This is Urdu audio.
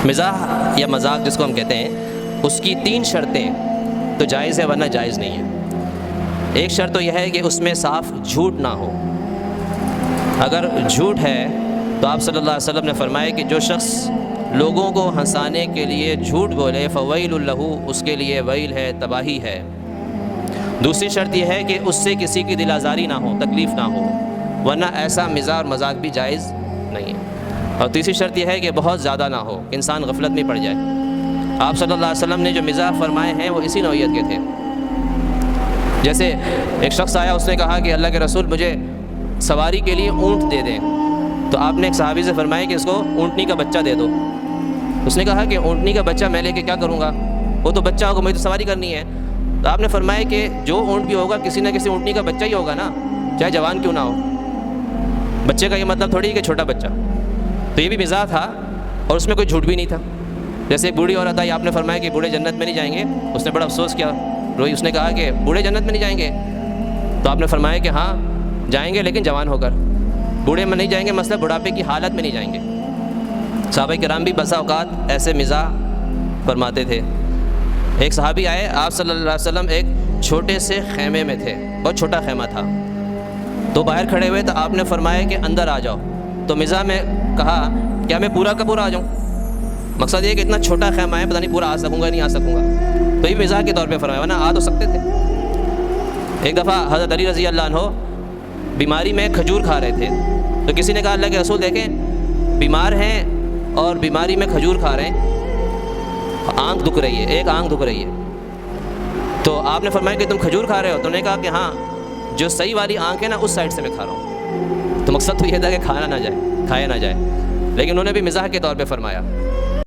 مزاح یا مذاق جس کو ہم کہتے ہیں، اس کی 3 شرطیں تو جائز ہے ورنہ جائز نہیں ہے۔ ایک شرط تو یہ ہے کہ اس میں صاف جھوٹ نہ ہو۔ اگر جھوٹ ہے تو آپ صلی اللہ علیہ وسلم نے فرمایا کہ جو شخص لوگوں کو ہنسانے کے لیے جھوٹ بولے فویل لہ، اس کے لیے ویل ہے، تباہی ہے۔ دوسری شرط یہ ہے کہ اس سے کسی کی دل آزاری نہ ہو، تکلیف نہ ہو، ورنہ ایسا مزاح اور مذاق بھی جائز نہیں ہے۔ اور تیسری شرط یہ ہے کہ بہت زیادہ نہ ہو، انسان غفلت میں پڑ جائے۔ آپ صلی اللہ علیہ وسلم نے جو مزاح فرمائے ہیں وہ اسی نوعیت کے تھے۔ جیسے ایک شخص آیا، اس نے کہا کہ اللہ کے رسول مجھے سواری کے لیے اونٹ دے دیں، تو آپ نے ایک صحابی سے فرمایا کہ اس کو اونٹنی کا بچہ دے دو۔ اس نے کہا کہ اونٹنی کا بچہ میں لے کے کیا کروں گا، وہ تو بچہ ہوگا، مجھے تو سواری کرنی ہے۔ تو آپ نے فرمایا کہ جو اونٹ بھی ہوگا کسی نہ کسی اونٹنی کا بچہ ہی ہوگا نا، چاہے جوان کیوں نہ ہو۔ بچے کا یہ مطلب تھوڑی ہے کہ چھوٹا بچہ۔ تو یہ بھی مزاح تھا اور اس میں کوئی جھوٹ بھی نہیں تھا۔ جیسے ایک بوڑھی عورت آئی، آپ نے فرمایا کہ بوڑھے جنت میں نہیں جائیں گے، اس نے بڑا افسوس کیا، روئی۔ اس نے کہا کہ بوڑھے جنت میں نہیں جائیں گے، تو آپ نے فرمایا کہ ہاں جائیں گے لیکن جوان ہو کر، بوڑھے میں نہیں جائیں گے، مطلب بڑھاپے کی حالت میں نہیں جائیں گے۔ صحابہ کرام بھی بسا اوقات ایسے مزاح فرماتے تھے۔ ایک صحابی آئے، آپ صلی اللہ علیہ وسلم ایک چھوٹے سے خیمے میں تھے، بہت چھوٹا خیمہ تھا، تو باہر کھڑے ہوئے، تو آپ نے فرمایا کہ اندر آ جاؤ۔ تو مزاح میں کہا کیا میں پورا کا پورا آ جاؤں؟ مقصد یہ کہ اتنا چھوٹا خیمہ ہے، پتہ نہیں پورا آ سکوں گا نہیں آ سکوں گا، تو یہ مزاح کے طور پہ فرمایا، ورنہ آ تو سکتے تھے۔ ایک دفعہ حضرت علی رضی اللہ عنہ بیماری میں کھجور کھا رہے تھے، تو کسی نے کہا اللہ کے رسول دیکھیں بیمار ہیں اور بیماری میں کھجور کھا رہے ہیں، آنکھ دکھ رہی ہے، ایک آنکھ دکھ رہی ہے۔ تو آپ نے فرمایا کہ تم کھجور کھا رہے ہو؟ تو انہوں نے کہا کہ ہاں، جو صحیح والی آنکھ ہے نا اس سائڈ سے میں کھا رہا ہوں۔ تو مقصد تو یہ تھا کہ کھایا نہ جائے، کھایا نہ جائے، لیکن انہوں نے بھی مزاح کے طور پہ فرمایا۔